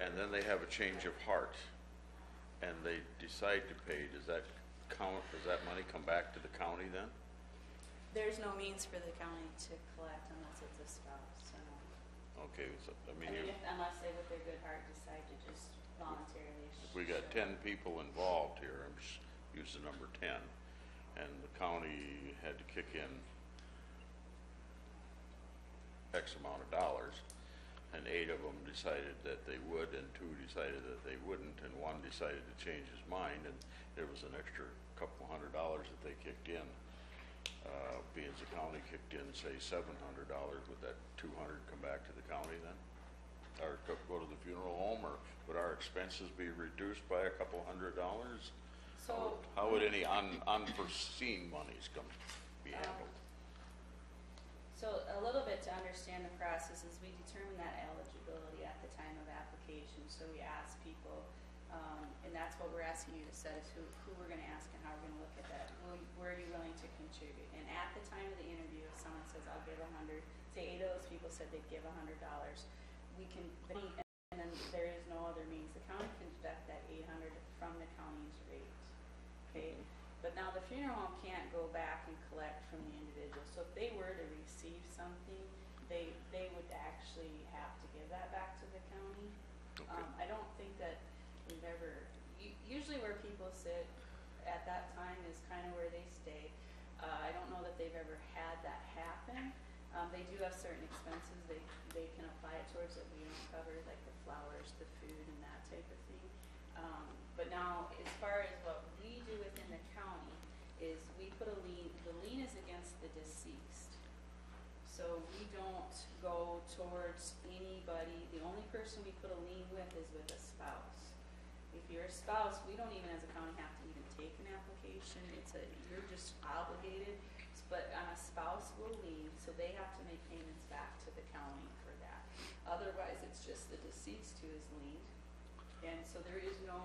and then they have a change of heart, and they decide to pay, does that money come back to the county then? There's no means for the county to collect unless it's a spouse. So no. Okay, so, Unless they, with their good heart, decide to just voluntarily. If we got 10 people involved here, I'm just using the number 10, and the county had to kick in X amount of dollars, and 8 of them decided that they would, and 2 decided that they wouldn't, and 1 decided to change his mind, and there was an extra couple $100 that they kicked in. Being the county kicked in, say, $700, would that 200 come back to the county then? Or go to the funeral home, or would our expenses be reduced by a couple $100? So how would any unforeseen monies be handled? So a little bit to understand the process is we determine that eligibility at the time of application. So we ask people, and that's what we're asking you to set is who we're going to ask and how we're going to look at that. Where are you willing to contribute? And at the time of the interview, if someone says, I'll give 100, say 8 of those people said they'd give $100, we can, and then there is no other means. The county can deduct that 800 from the county's rate. Okay. But now the funeral home can't go back and collect from the individual. So if they were to receive something, they would actually have to give that back to the county. Okay. I don't think that we've ever, usually where people sit at that time is kind of where they stay. I don't know that they've ever had that happen. They do have certain expenses they can apply it towards that we don't cover, like the flowers, the food, and that type of thing. But now, as far as what we do within the county, is we put a lien. The lien is against the deceased. So we don't go towards anybody. The only person we put a lien with is with a spouse. If you're a spouse, we don't even as a county have to even take an application. You're just obligated. But on a spouse will lien, so they have to make payments back to the county for that. Otherwise, it's just the deceased who is liened. And so there is no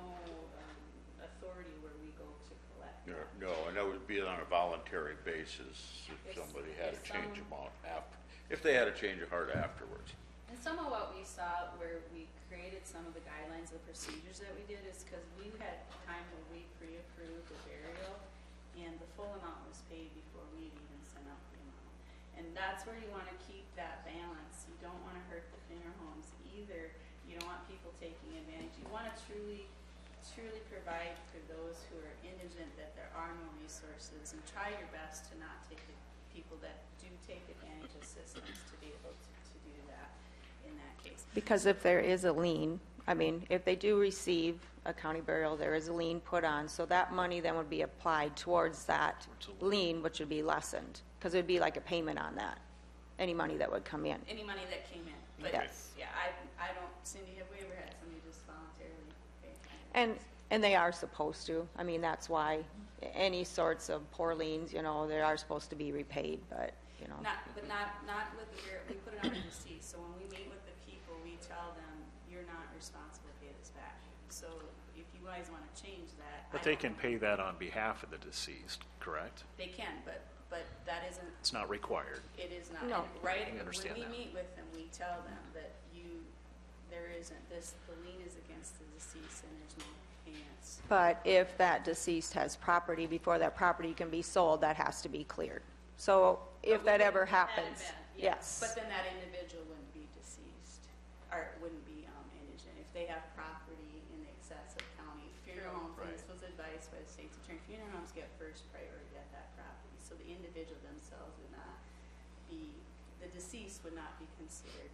authority where we go to collect. No, and that would be on a voluntary basis if somebody had a change of heart after, if they had a change of heart afterwards. And some of what we saw where we created some of the guidelines, the procedures that we did is because we had time where we pre-approved the burial and the full amount was paid before we even sent out the amount. And that's where you want to keep that balance. You don't want to hurt the funeral homes either. You don't want people taking advantage. You want to truly provide for those who are indigent that there are no resources, and try your best to not take people that do take advantage of systems to be able to do that in that case. Because if there is a lien, I mean, if they do receive a county burial, there is a lien put on, so that money then would be applied towards that lien, which would be lessened, because it would be like a payment on that, any money that would come in. Any money that came in. But yes. Yeah, I don't, Cindy, have we ever had somebody just voluntarily pay? And they are supposed to. I mean, that's why any sorts of poor liens, they are supposed to be repaid, but, Not with the burial. We put it on the deceased. So when we meet with the people, we tell them, you're not responsible to pay this back. So if you guys want to change that. But they can pay that on behalf of the deceased, correct? They can, but that isn't. It's not required. It is not. No. Right? I understand when we that. meet with them, we tell them that there isn't this, the lien is against the deceased and there's no payments. But if that deceased has property, before that property can be sold, that has to be cleared. So if that ever happens, yes. But then that individual wouldn't be deceased, or wouldn't be indigent. If they have property in excess of county funeral homes, and this was advised by the state's attorney, funeral homes get first priority at that property. So the individual themselves would not be, the deceased would not be considered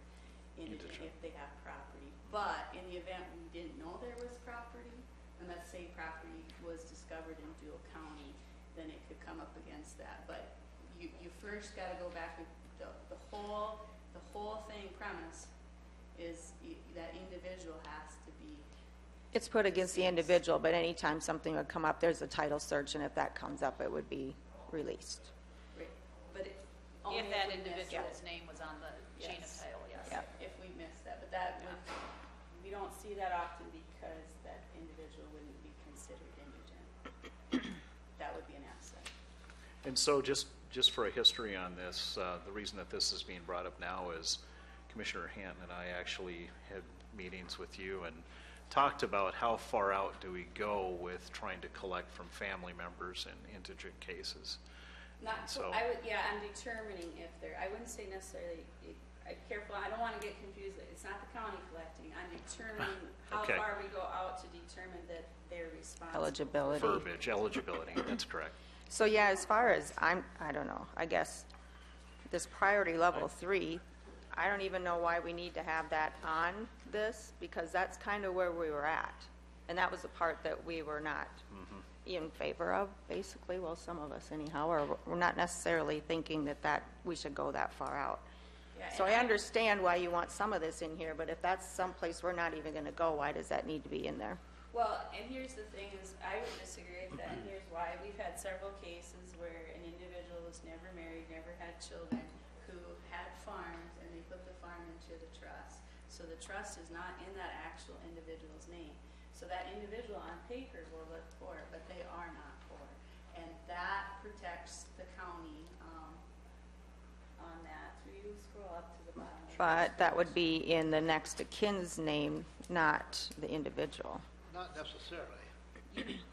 indigent if they have property. But in the event we didn't know there was property, and let's say property was discovered in Dual County, then it could come up against that. But you first got to go back with the whole thing premise is that individual has to be. It's put against the individual, but anytime something would come up, there's a title search, and if that comes up, it would be released. Right. But if that individual's name was on the chain of title, yes. Yeah. If we missed that, but that would, we don't see that often because that individual wouldn't be considered indigent. That would be an asset. And so just for a history on this, the reason that this is being brought up now is Commissioner Hanton and I actually had meetings with you and talked about how far out do we go with trying to collect from family members in indigent cases. Not, So- I would, yeah, I'm determining if they're, I wouldn't say necessarily, I'm careful, I don't want to get confused, it's not the county collecting, I'm determining how Okay. far we go out to determine that they're responsible. Eligibility. Verbiage, eligibility, that's correct. So yeah, as far as I don't know, I guess this priority level 3, I don't even know why we need to have that on this, because that's kind of where we were at. And that was the part that we were not in favor of, basically, well, some of us anyhow, or we're not necessarily thinking that we should go that far out. Yeah, So and I understand why you want some of this in here, but if that's someplace we're not even going to go, why does that need to be in there? Well, and here's the thing is, I would disagree with that, and here's why. We've had several cases where an individual was never married, never had children, who had farms, and they put the farm into the trust. So the trust is not in that actual individual's name. So that individual on paper will look poor, but they are not poor. And that protects the county, on that. So you scroll up to the bottom. But that would be in the next of kin's name, not the individual. Not necessarily.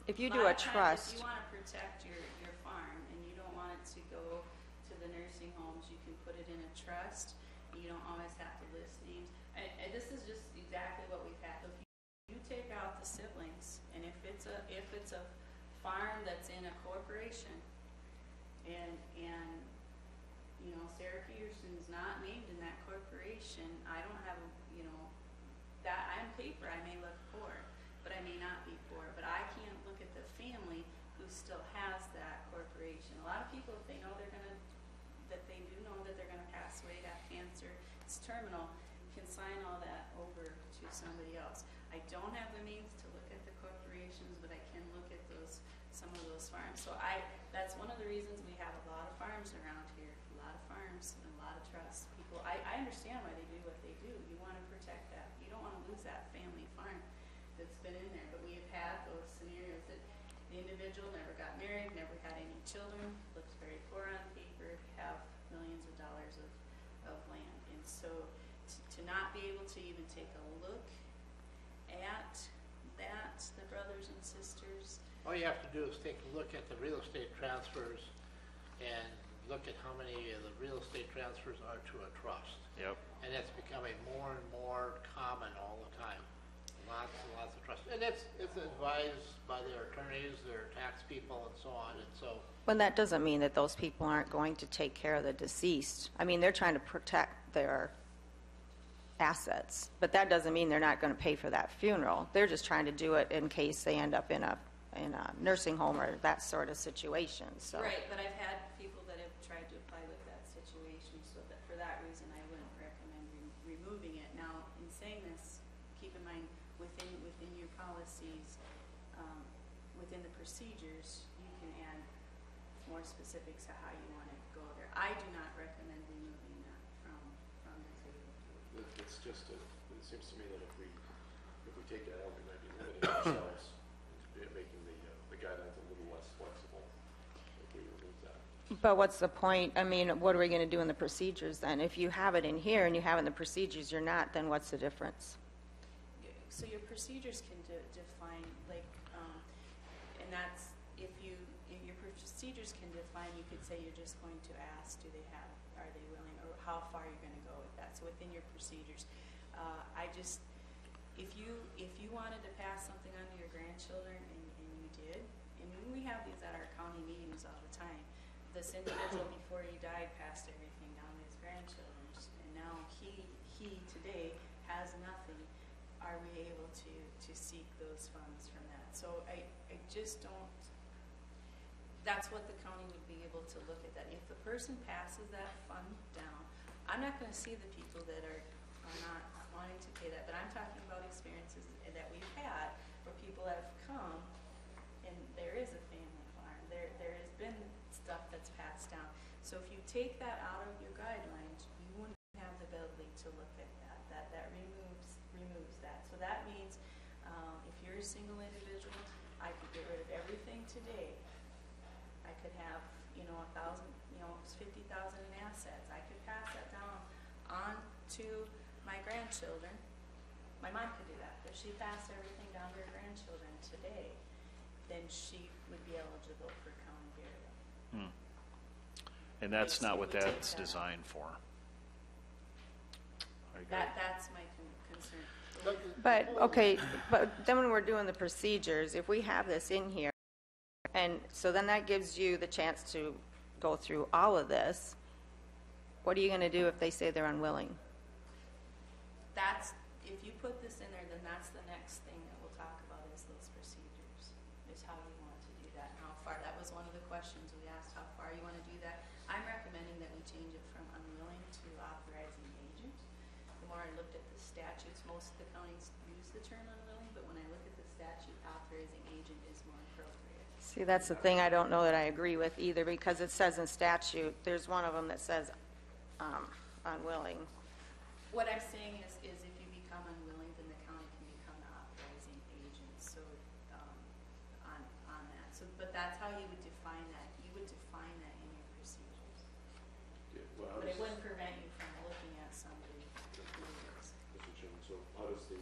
If you lot do a of times, trust, If you want to protect your farm and you don't want it to go to the nursing homes, you can put it in a trust. You don't always have to list names. And this is just exactly what we've had. If you take out the siblings, and if it's a farm that's in a corporation, and you know, Sarah Peterson's not named in that corporation, I don't have, you know, that on paper I may look poor, but I may not be poor. But I can't look at the family who still has that corporation. A lot of people, if they know they're gonna, that they do know that they're gonna pass away, have cancer, it's terminal, can sign all that over to somebody else. I don't have the means to look at the corporations, but I can look at some of those farms. So that's one of the reasons we have a lot of farms around here, a lot of farms and a lot of trusts. People, I understand why they do what they do. You want to protect that. You don't want to lose that family farm that's been in there. But we have had those scenarios that the individual never got married, never had any children, looks very poor on paper, have millions of dollars of land. And so to not be able to even take a look at that, the brothers and sisters, All you have to do is take a look at the real estate transfers and look at how many of the real estate transfers are to a trust. Yep. And it's becoming more and more common all the time. Lots and lots of trusts. And it's advised by their attorneys, their tax people, and so on. And so, well, that doesn't mean that those people aren't going to take care of the deceased. I mean, they're trying to protect their assets, but that doesn't mean they're not going to pay for that funeral. They're just trying to do it in case they end up in a nursing home or that sort of situation. So. right, but I've had people that have tried to apply with that situation, so that for that reason I wouldn't recommend removing it. Now, in saying this, keep in mind within your policies, within the procedures, you can add more specifics to how you want to go there. I do not recommend removing that from the table. It's just, it seems to me that if we take that out, we might be limiting ourselves into making the guidelines a little less flexible if we remove that. But what's the point? I mean, what are we going to do in the procedures then? If you have it in here and you have it in the procedures, you're not, then what's the difference? So your procedures can define, like, and that's, if your procedures can define, you could say you're just going to ask, are they willing, or how far you're going to go with that. So within your procedures, if you wanted to pass something on to your grandchildren, and you did, and we have these at our county meetings all the time, this individual before he died passed everything down to his grandchildren, and now he today has nothing. Are we able to seek those funds from that? So I just don't, that's what the county would be able to look at that. If the person passes that fund down, I'm not going to see the people that are not wanting to pay that, but I'm talking about experiences that we've had where people have come and there is a family farm. There has been stuff that's passed down. So if you take that out of your guidelines, you wouldn't have the ability to look at that. That removes that. So that means if you're a single individual, I could get rid of everything today. I could have, $1,000, 50,000 in assets. I could pass that down on to my grandchildren, my mom could do that. If she passed everything down to her grandchildren today, then she would be eligible for county burial. And that's Yes, not we what would take that's that. designed for. I agree. That's my concern. But, okay, but then when we're doing the procedures, if we have this in here, and so then that gives you the chance to go through all of this, what are you gonna do if they say they're unwilling? That's, if you put this in there, then that's the next thing that we'll talk about is those procedures, is how you want to do that and how far. That was one of the questions we asked, how far you want to do that. I'm recommending that we change it from unwilling to authorizing agent. The more I looked at the statutes, most of the counties use the term unwilling, but when I look at the statute, authorizing agent is more appropriate. See, that's the thing I don't know that I agree with either, because it says in statute, there's one of them that says, unwilling. What I'm saying is if you become unwilling, then the county can become the authorizing agent, so, on that. So, but that's how you would define that. You would define that in your procedures. Yeah, well, how But it does, wouldn't prevent you from looking at somebody who is. Mr. Chairman, so how does the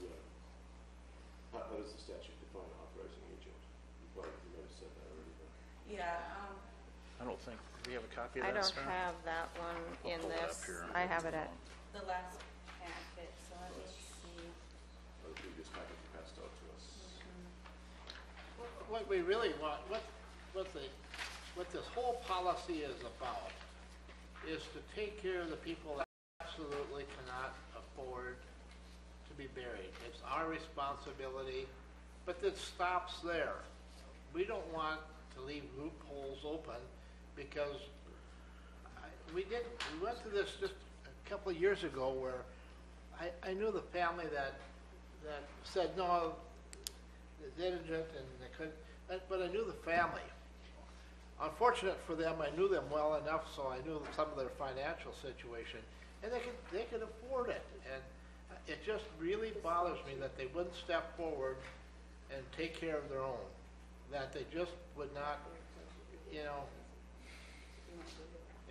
statute define authorizing agent? You might have said that already, but. Yeah, I don't think, do we have a copy of I that, don't Sarah? have that one I'll in pull it up this. here. I have it at, the last packet, so let me see. Or the previous package you passed out to us. What we really want, what this whole policy is about, is to take care of the people that absolutely cannot afford to be buried. It's our responsibility, but it stops there. We don't want to leave loopholes open, because we went through this just a couple of years ago where I knew the family that said, no, they didn't, and they couldn't, but I knew the family. Unfortunate for them, I knew them well enough, so I knew some of their financial situation, and they could afford it. And it just really bothers me that they wouldn't step forward and take care of their own, that they just would not, you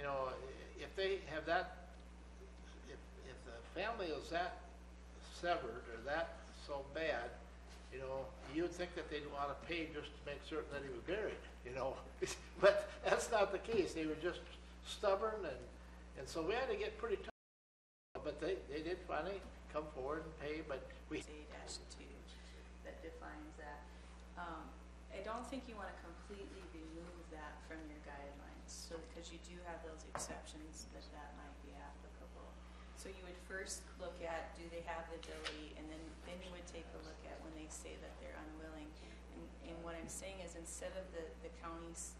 know, if they have that, if the family is that severed or that so bad, you would think that they'd want to pay just to make certain that he was buried, but that's not the case. They were just stubborn, and so we had to get pretty tough. But they did finally come forward and pay, but we. A-2 that defines that. I don't think you want to completely remove that from your guidelines, so because you do have those exceptions that might be applicable. So you would first look at, do they have the ability, and then you would take a look at when they say that they're unwilling. And what I'm saying is, instead of the counties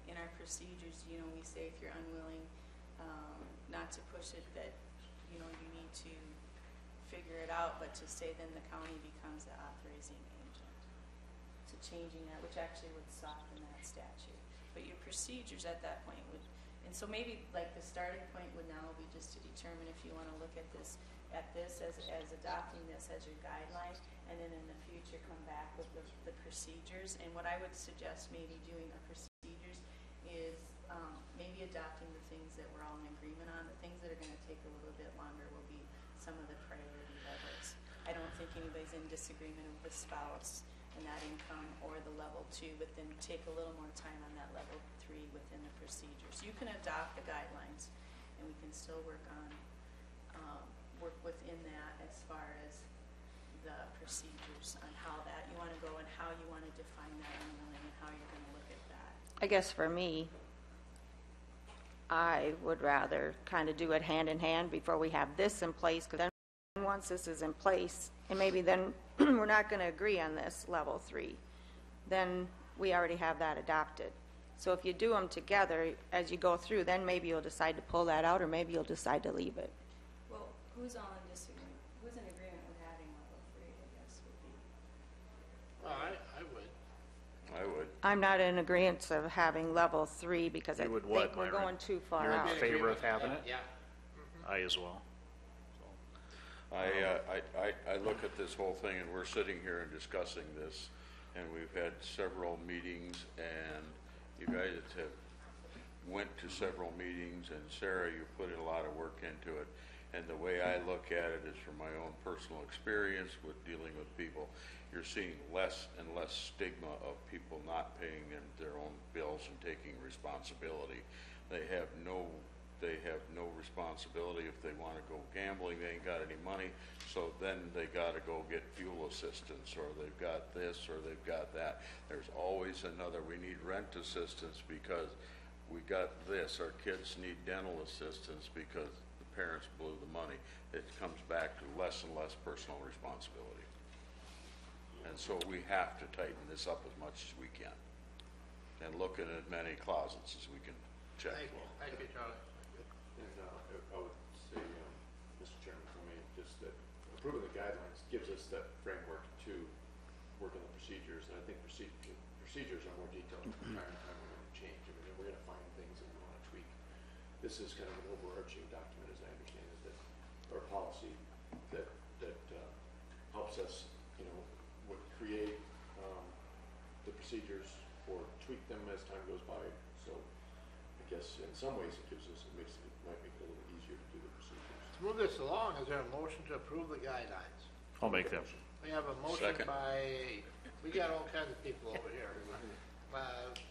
in our procedures, we say if you're unwilling, not to push it that you need to figure it out, but to say then the county becomes the authorizing agent. So changing that, which actually would soften that statute. But your procedures at that point would, and so maybe like the starting point would now be just to determine if you want to look at this as adopting this as your guideline, and then in the future come back with the procedures. And what I would suggest maybe doing our procedures is maybe adopting the things that we're all in agreement on. The things that are going to take a little bit longer will be some of the priority levels. I don't think anybody's in disagreement with the spouse and that income or the level 2, but then take a little more time on that level 3 within the procedures. You can adopt the guidelines, and we can still work within that as far as the procedures on how that you want to go and how you want to define that unwilling and how you're going to look at that. I guess for me, I would rather kind of do it hand in hand before we have this in place, because then once this is in place, and maybe then we're not going to agree on this level 3, then we already have that adopted. So if you do them together as you go through, then maybe you'll decide to pull that out, or maybe you'll decide to leave it. Well, who's all in disagreement? Who's in agreement with having level 3, I guess, would be. Well, I would. I would. I'm not in agreement of having level 3 because I You would think what, we're Myron? going too far You're in out. favor of having it? Yeah. I as well. I look at this whole thing, and we're sitting here and discussing this, and we've had several meetings, and you guys have went to several meetings, and Sarah, you put in a lot of work into it, And the way I look at it is from my own personal experience with dealing with people, you're seeing less and less stigma of people not paying their own bills and taking responsibility. They have no responsibility. If they want to go gambling, they ain't got any money, so then they got to go get fuel assistance, or they've got this, or they've got that. There's always another. We need rent assistance because we got this. Our kids need dental assistance because the parents blew the money. It comes back to less and less personal responsibility. And so we have to tighten this up as much as we can, and look at as many closets as we can check. Thank you, Charlie. And I would say, Mr. Chairman, for me, just that approving the guidelines gives us that framework to work on the procedures, and I think procedures are more detailed from time to time we're going to change. I mean, we're going to find things that we want to tweak. This is kind of an overarching document, as I understand it, that, or policy that helps us, create the procedures or tweak them as time goes by. So I guess in some ways it might make it a little easier to do the procedures. To move this along, is there a motion to approve the guidelines? I'll make that. We have a motion Second. we got all kinds of people over here.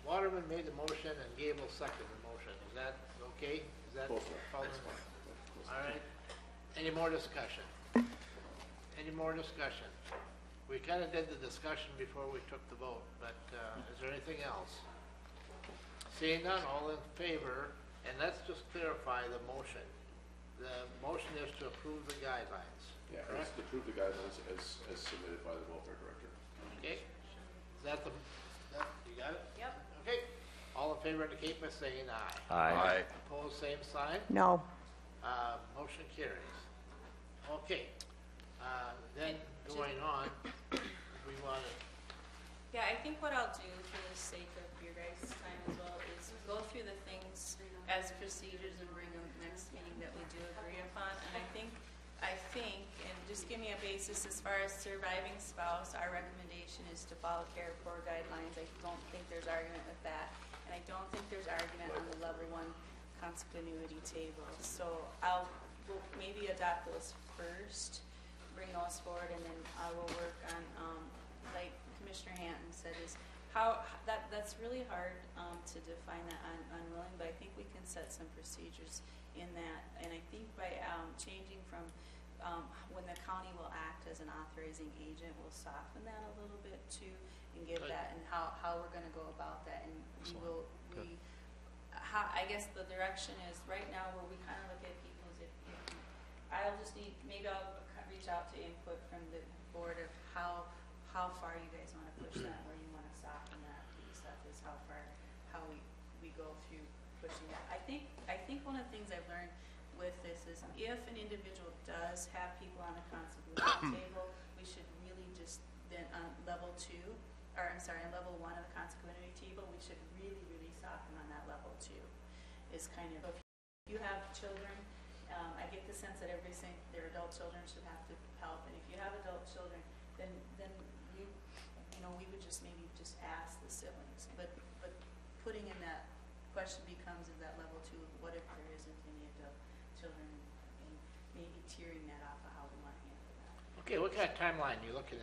Waterman made the motion and Gable seconded the motion. Is that okay? Is that Both are. following? All right. Any more discussion? Any more discussion? We kind of did the discussion before we took the vote, but is there anything else? Seeing none, all in favor, and let's just clarify the motion. The motion is to approve the guidelines, Yeah, correct? it's to approve the guidelines as submitted by the welfare director. Okay, is that you got it? Yep. Okay, all in favor indicate by saying aye. Aye. Opposed, same sign. No. Motion carries. Okay, then going on, we want to, Yeah, I think what I'll do for the sake of your guys' time as well is go through the things as procedures and bring them next meeting that we do agree upon. And I think, and just give me a basis as far as surviving spouse, our recommendation is to follow CARE Corps guidelines. I don't think there's argument with that. And I don't think there's argument on the level 1 continuity table. So we'll maybe adopt those first, bring those forward, and then I will work on, like Commissioner Hanton said, is that's really hard to define that on unwilling, but I think we can set some procedures in that. And I think by changing from when the county will act as an authorizing agent, we'll soften that a little bit too, and give Good. that, and how we're going to go about that. And I guess the direction is right now where we kind of look at people as if I'll reach out to input from the board of how far you guys want to push that, where you want to soften that piece. That is how we go through pushing that. I think one of the things I've learned with this is if an individual does have people on the consequence table, we should really just then on level 1 of the consequentity table, we should really, really soften on that level 2. Is kind of, if you have children, I get the sense that their adult children should have to help, and if you have adult children, then we would just maybe just ask the siblings. But putting in that question becomes of that level 2, what if there isn't any adult children, and maybe tearing that off of how we want to handle that. okay, what kind of timeline are you looking at?